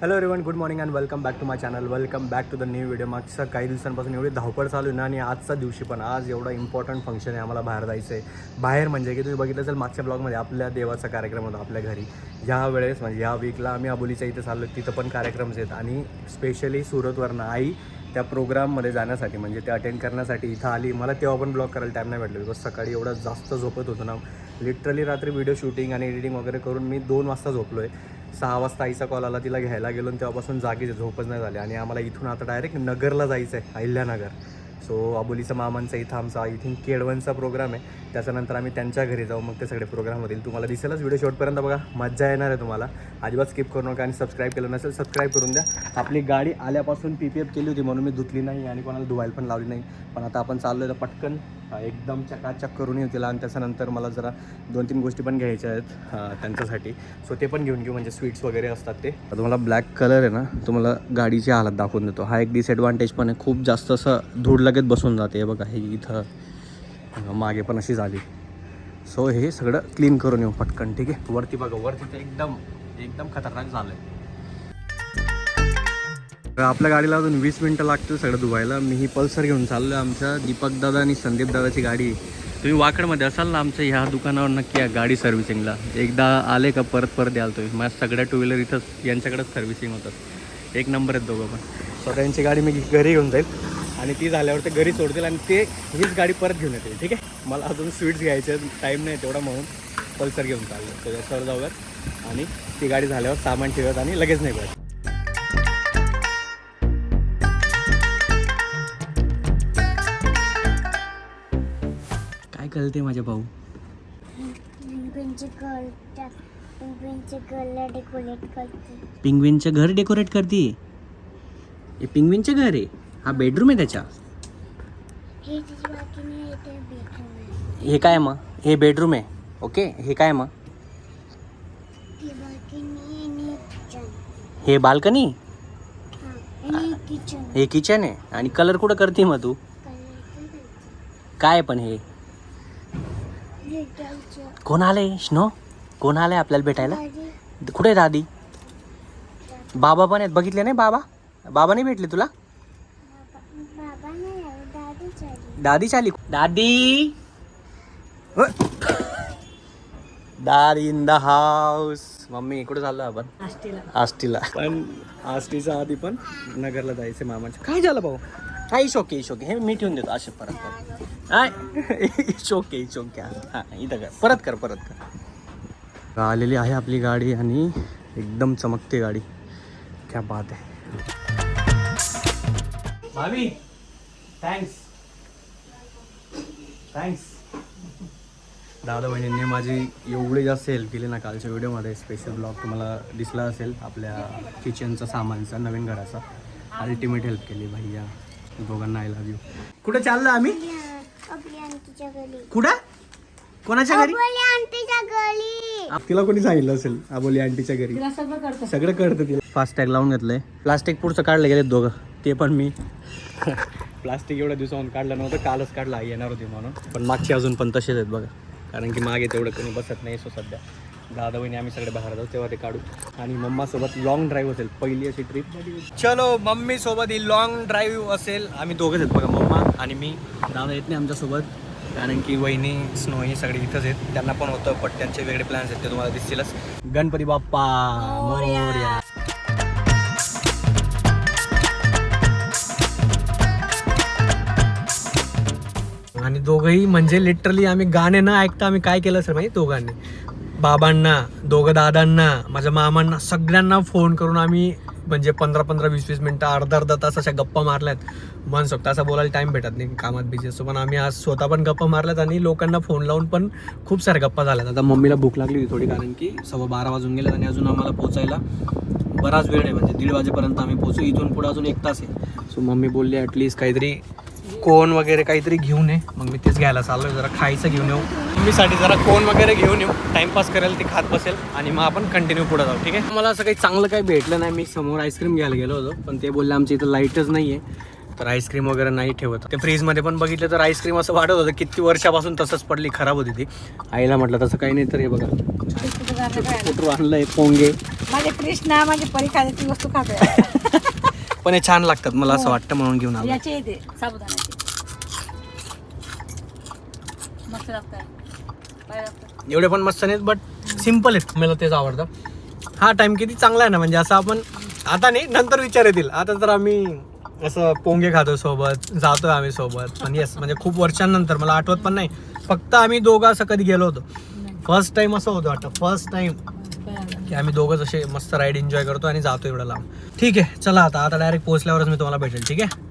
Hello everyone, good morning and welcome back to my channel. Welcome back to the new video. मागच्या काही दिवसांपासून एवढी धावपळ चालू आहे ना, आणि आजचा दिवशी पण आज एवढा इम्पॉर्टंट फंक्शन आहे, आम्हाला बाहेर जायचं आहे. बाहेर म्हणजे की तुम्ही बघितलं असेल मागच्या ब्लॉगमध्ये आपल्या देवाचा कार्यक्रम होता आपल्या घरी. ह्या वेळेस म्हणजे ह्या वीकला आम्ही अबोलीच्या इथे चाललो, तिथं पण कार्यक्रम आहेत आणि स्पेशली सुरतवरनं आई त्या प्रोग्राममध्ये जाण्यासाठी म्हणजे ते अटेंड करण्यासाठी इथं आली. मला तेव्हा पण ब्लॉग करायला टाईम नाही भेटलो, बिकॉज सकाळी एवढा जास्त झोपत होतो ना. लिटरली रात्री व्हिडिओ शूटिंग आणि एडिटिंग वगैरे करून मी 2 वाजता झोपलो आहे. 6 वाजता आईचा कॉल आला, तिला घ्यायला गेलो आणि तेव्हापासून जागीच झोपच नाही झाली. आणि आम्हाला इथून आता डायरेक्ट नगरला जायचं आहे, अहिल्यानगर. सो अबोलीचं मामांचा इथं आमचा आय थिंक केडवनचा प्रोग्राम आहे. त्याच्यानंतर आम्ही त्यांच्या घरी जाऊ, मग ते सगळे प्रोग्राम होतील. तुम्हाला दिसेलच व्हिडिओ शेवटपर्यंत बघा, मजा येणार आहे तुम्हाला. अजिबात स्किप करू नका आणि सबस्क्राईब केलं नसेल सबस्क्राईब करून द्या. आपली गाडी आल्यापासून PPF केली होती म्हणून मी धुतली नाही आणि कोणाला धुवायला पण लावली नाही. पण आता आपण चाललो आहे तर पटकन एकदम चकाचक करून येऊ तिला. आणि त्याच्यानंतर मला जरा 2-3 गोष्टी पण घ्यायच्या आहेत त्यांच्यासाठी. सो ते पण घेऊन घेऊ, म्हणजे स्वीट्स वगैरे असतात ते. तुम्हाला ब्लॅक कलर आहे ना, तुम्हाला गाडीची हालत दाखवून देतो. हा एक डिसएडव्हान्टेज पण आहे, खूप जास्त असं धूळ लगेच बसून जाते. बघा हे इथं मागे पण अशी झाली. सो हे सगळं क्लीन करून येऊ पटकन, ठीक आहे. वरती बघा, वरती तर एकदम खतरनाक झालं आहे. आपल्या गाडीला अजून 20 मिनटं लागतील सगळं धुवायला. मी ही पल्सर घेऊन चाललो आहे. आमच्या दीपक दादा आणि संदीप दादाची गाडी. तुम्ही वाकडमध्ये असाल ना, आमच्या ह्या दुकानावर नक्की या गाडी सर्व्हिसिंगला. एकदा आले का परत याल तुम्ही. माझ्या सगळ्या 2 व्हीलर इथंच यांच्याकडेच सर्व्हिसिंग होतात. एक नंबर आहेत दोघं पण. स्वतःची गाडी मी घरी घेऊन जाईल आणि ती झाल्यावर ते घरी सोडतील आणि ते हीच गाडी परत घेऊन येतील, ठीक आहे. मला अजून स्वीट्स घ्यायचे, टाईम नाही तेवढा म्हणून पल्सर घेऊन चाललो. तर त्याच्यावर जाऊयात आणि ती गाडी झाल्यावर सामान ठेवत आणि लगेच नाही पाहिजे. काय कळते माझे भाऊ? पिंग्विनचं घर डेकोरेट करते. हे पिंग्विनचं घर आहे. हा बेडरूम आहे त्याच्या. हे काय मग? हे बेडरूम आहे. ओके, हे काय मग? हे बाल्कनी. हे किचन आहे. आणि कलर कुठं करते मग तू? काय पण हे कोण आलंय? स्नो कोण आलंय आपल्याला भेटायला? कुठे दादी? बाबा पण आहेत, बघितले नाही? बाबा नाही भेटले तुला? दादी चाली. दादी दादी इन द हाऊस. मम्मी कुठे चाललो आपण? आष्टीला. पण आष्टीच्या आधी पण नगरला जायचं मामाच्या. काय झालं भाऊ? हा इशोके हे मी ठेवून देतो असे परत. हाय इशोके हां इथं कर परत कर. आलेली आहे आपली गाडी आणि एकदम चमकते गाडी. क्या बात आहे. भाभी थँक्स. दादा बहिणींनी माझी एवढी जास्त हेल्प केली ना कालच्या व्हिडिओमध्ये. स्पेशल ब्लॉग तुम्हाला दिसला असेल आपल्या किचनचा सामानचा, नवीन घराचा. अल्टिमेट हेल्प केली भैया दोघांना. I love you. कुठे चाललो आम्ही? कुठं? कोणाच्या घरी? तिला कोणी सांगितलं असेल अबोली आंटीच्या घरी? सगळं कळतं तिला. फास्टॅग लावून घेतलंय. प्लास्टिक पुढचं काढलं गेले दोघं, ते पण मी. प्लास्टिक एवढ्या दिवसाहून काढलं नव्हतं, कालच काढलं, येणार होती म्हणून. पण मागची अजून पण तसेच आहेत बघा, कारण की मागे तेवढं कोणी बसत नाही. सो सध्या दादा बहिणी आम्ही सगळे बाहेर जाऊ तेव्हा ते काढू. आणि मम्मासोबत लॉंग ड्राईव्ह असेल, पहिली अशी ट्रिप. चलो मम्मी सोबत ही लॉंग ड्राईव्ह असेल. आम्ही दोघंच आहेत बघा, मम्मा आणि मी. दादा येत नाही आमच्यासोबत, कारण की वहिनी स्नो ही सगळे इथंच आहेत. त्यांना पण होतं, पण त्यांचे वेगळे प्लॅन्स आहेत, ते तुम्हाला दिसतीलच. गणपती बाप्पा मोरया. आणि दोघंही म्हणजे लिटरली आम्ही गाणे न ऐकता आम्ही काय केलं सर माहिती? दोघांनी, बाबांना, दोघं दादांना, माझ्या मामांना, सगळ्यांना फोन करून आम्ही म्हणजे 15-15, 20-20 मिनटं, अर्धा तास अशा गप्पा मारल्यात. मन सोबत असं बोलायला टाईम भेटत नाही, कामात बिझी असतो. पण आम्ही आज स्वतः पण गप्पा मारल्यात आणि लोकांना फोन लावून पण खूप साऱ्या गप्पा झाल्यात. आता मम्मीला भूक लागली होती थोडी, कारण की 12:15 वाजून गेले आणि अजून आम्हाला पोचायला बराच वेळ आहे. म्हणजे 1:30 वाजेपर्यंत आम्ही पोचू. इथून पुढे अजून 1 तास आहे. सो मम्मी बोलली ॲटलिस्ट काहीतरी कोन वगैरे काहीतरी घेऊन ये. मग मी तेच घ्यायला चाललोय, जरा खायचं घेऊन येऊ मम्मीसाठी, जरा कोन वगैरे घेऊन येऊ. टाइमपास करेल, ती खात बसेल आणि मग आपण कंटिन्यू पुढे जाऊ, ठीक आहे. मला असं काही चांगलं काही भेटलं नाही. मी समोर आईस्क्रीम घ्यायला गेलो होतो, पण ते बोलले आमच्या इथं लाईटच नाही आहे. तर आईस्क्रीम वगैरे नाही ठेवत. ते फ्रीजमध्ये पण बघितलं तर आईस्क्रीम असं वाटत होतं किती वर्षापासून तसंच पडली, खराब होती ती. आईला म्हटलं तसं काही नाही, तर हे बघा कुठून आणलंय पोंगे. माझे कृष्णा माझी परी खायची वस्तू खाते. पण हे छान लागतात मला असं वाटतं म्हणून घेऊन आलो. याचे येते साबुदाण्याचे मस्त लागतात. एवढे पण मस्त नाहीत बट सिम्पल आहेत, मला तेच आवडतं. हा टाइम किती चांगला आहे ना, म्हणजे असं आपण आता नाही नंतर विचार येतील. आता तर आम्ही असं पोंगे खातो सोबत, जातोय आम्ही सोबत. पण येस म्हणजे खूप वर्षांनंतर, मला आठवत पण नाही फक्त आम्ही दोघं असं कधी गेलो होतो. फर्स्ट टाइम असं होतं वाटतं, फर्स्ट टाइम की आम्ही दोघंच असे मस्त राईड एन्जॉय करतो आणि जातो एवढं लांब. ठीक आहे चला, आता डायरेक्ट पोहोचल्यावरच मी तुम्हाला भेटेल. ठीक आहे.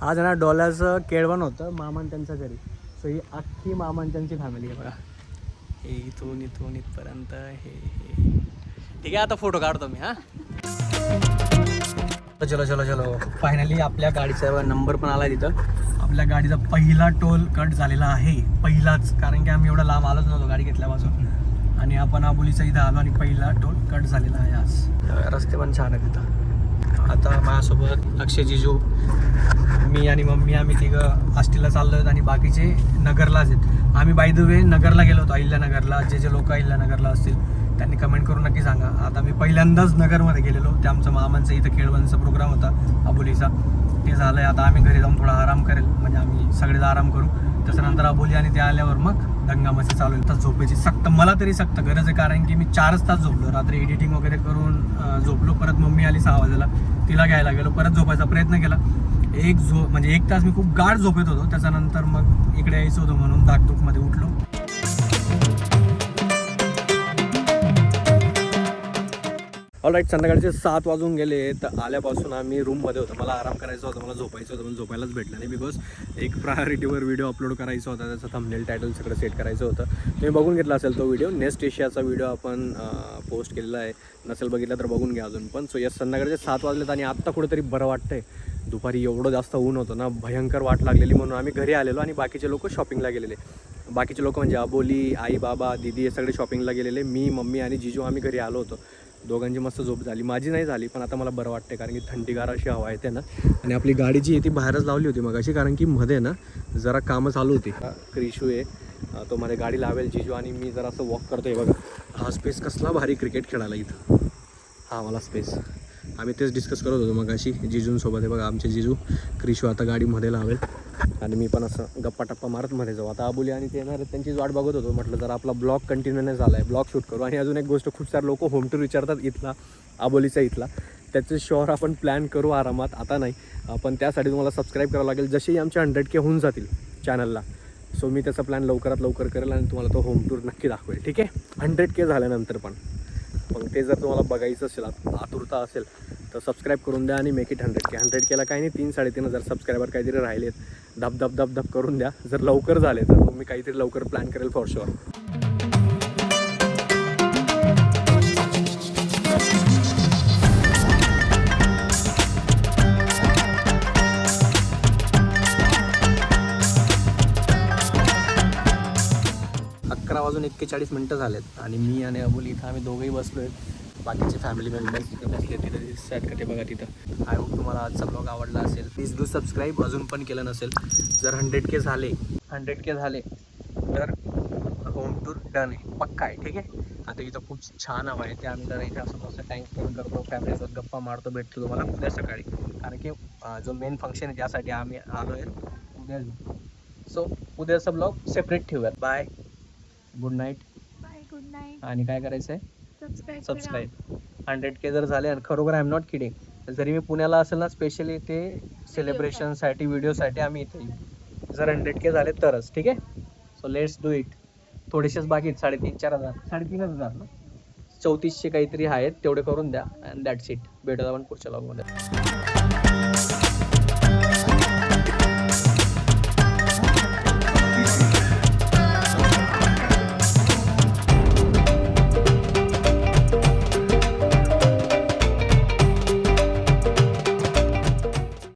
आज ना डॉलरचं केळवण होतं मामान त्यांच्या घरी. सो ही अख्खी मामान त्यांची फॅमिली आहे बघा. हे इथून इथपर्यंत हे. ठीक आहे, आता फोटो काढतो मी. हां चलो चलो चलो, फायनली आपल्या गाडीचा नंबर पण आला तिथं. आपल्या गाडीचा पहिला टोल कट झालेला आहे, पहिलाच. कारण की आम्ही एवढा लांब आलोच नव्हतो गाडी घेतल्यापासून, आणि आपण आबोलीचा इथं आलो आणि पहिला टोल कट झालेला आहे आज. रस्ते पण छान आहे तिथं. आता माझ्यासोबत अक्षय, जिजू, मी आणि मम्मी, आम्ही तिघं आष्टीला चाललो आहेत आणि बाकीचे नगरलाच आहेत. आम्ही बाय द वे नगरला गेलो होतो, अहिल्यानगरला. जे लोक अहिल्यानगरला असतील त्यांनी कमेंट करून नक्की सांगा. आता मी पहिल्यांदाच नगरमध्ये गेलेलो. ते आमचं मामांचं इथं केळवणचा प्रोग्राम होता आबोलीचा, ते झालं आहे. आता आम्ही घरी जाऊन थोडा आराम करेल, म्हणजे आम्ही सगळेच आराम करू. त्याच्यानंतर आबोली आणि ते आल्यावर मग दंगामस्ती चालू आहे. तर झोपेची सक्त, मला तरी सक्त गरज आहे, कारण की मी 4 तास झोपलो रात्री. एडिटिंग वगैरे करून झोपलो. परत मम्मी आली 6 वाजेला, तिला घ्यायला गेलो. परत झोपायचा प्रयत्न केला. म्हणजे 1 तास मी खूप गाढ झोपेत होतो. त्याच्यानंतर मग इकडे यायचं होतं म्हणून धाकधूकमध्ये उठलो. ऑलराईट, संध्याकाळचे 7 वाजून गेले. तर आल्यापासून आम्ही रूममध्ये होतो. मला आराम करायचा होता, मला झोपायचं होतं, पण झोपायलाच भेटलं नाही. बिकॉज एक प्रायोरिटीवर व्हिडिओ अपलोड करायचा होता, त्याचं थंबनेल टायटल सगळं सेट करायचं होतं. तुम्ही बघून घेतला असेल तो व्हिडिओ. नेक्स्ट एशियाचा व्हिडिओ आपण पोस्ट केलेला आहे, नसेल बघितला तर बघून घ्या अजून पण. सो यस, संध्याकाळचे 7 वाजलेत आणि आत्ता कुठेतरी बरं वाटतंय. दुपारी एवढं जास्त ऊन होतं ना, भयंकर वाट लागलेली, म्हणून आम्ही घरी आलेलो आणि बाकीचे लोक शॉपिंगला गेलेले. बाकीचे लोक म्हणजे आबोली, आई, बाबा, दीदी हे सगळे शॉपिंगला गेलेले. मी, मम्मी आणि जिजू आम्ही घरी आलो होतो. दोघांची मस्त झोप झाली. माझी नाही झाली, पण आता मला बरं वाटते, कारण की थंडीगार अशी हवा येते ना. आणि आपली गाडी जी आहे ती बाहेरच लावली होती मगाशी, कारण की मध्ये ना जरा कामं चालू होती. क्रिशू आहे, तो मध्ये गाडी लावेल. जिजू आणि मी जरा असं वॉक करतो आहे बघा. हा स्पेस कसला भारी क्रिकेट खेळायला इथं, हा मला स्पेस. आम्ही तेच डिस्कस करत होतो मगाशी जिजूंसोबत. आहे बघा आमचे जिजू. क्रिशू आता गाडीमध्ये लावेल आणि मी पण असं गप्पा टप्पा मारत मध्ये जाऊ. आता आबोली आणि ते येणार आहेत, त्यांचीच वाट बघत होतो. म्हटलं जरा आपला ब्लॉग कंटिन्यू नाही झाला आहे, ब्लॉग शूट करू. आणि अजून एक गोष्ट, खूप सारे लोक होम टूर विचारतात इथला, आबोलीचा इथला. त्याचं शॉर आपण प्लॅन करू आरामात, आता नाही. पण त्यासाठी तुम्हाला सबस्क्राईब करावं लागेल. जसेही आमचे 100K होऊन जातील चॅनलला, सो मी त्याचा प्लॅन लवकरात लवकर करेल आणि तुम्हाला तो होम टूर नक्की दाखवेल. ठीक आहे, 100K झाल्यानंतर पण. मग ते जर तुम्हाला बघायचं असेल, आतुरता असेल, तर सबस्क्राईब करून द्या आणि मेक इट 100K. 100Kला काही नाही, 3-3.5 हजार सबस्क्रायबर काहीतरी राहिलेत. धब करून द्या. जर लवकर झाले तर मग मी काहीतरी लवकर प्लॅन करेल फॉर शुअर. वाजून 41 झालेत आणि मी आणि अबोली इथं आम्ही दोघंही बसलो आहेत. बाकीचे फॅमिली मेंबर्स तिथं सेट करते बघा तिथं. आय होप तुम्हाला आजचा ब्लॉग आवडला असेल. प्लीज डू सबस्क्राईब अजून पण केलं नसेल. जर 100K झाले तर होम टूर डन आहे, पक्का आहे. ठीक आहे. आता इथं खूप छान हवा आहे, ते आम्ही जरा इथे असं मस्त टाइम स्पेंड करतो, फॅमिलीसोबत गप्पा मारतो. भेटतो तुम्हाला उद्या सकाळी, कारण की जो मेन फंक्शन आहे त्यासाठी आम्ही आलो आहे उद्या. सो उद्याचा ब्लॉग सेपरेट ठेवूयात. Bye, good night. Bye, good night. आणि काय करायचं आहे, सबस्क्राईब. 100K जर झाले, आणि खरोखर आय एम नॉट किडिंग, जरी मी पुण्याला असेल ना स्पेशली ते सेलिब्रेशनसाठी व्हिडिओसाठी आम्ही इथे येऊ, जर 100K झाले तरच. ठीक आहे, सो लेट्स डू इट. थोडेसेच बाकी आहेत, 3,500-4,000, 3,500 ना, 3400 काहीतरी आहेत, तेवढे करून द्या. And that's it. भेटूया आपण पुढच्या व्लॉगमध्ये.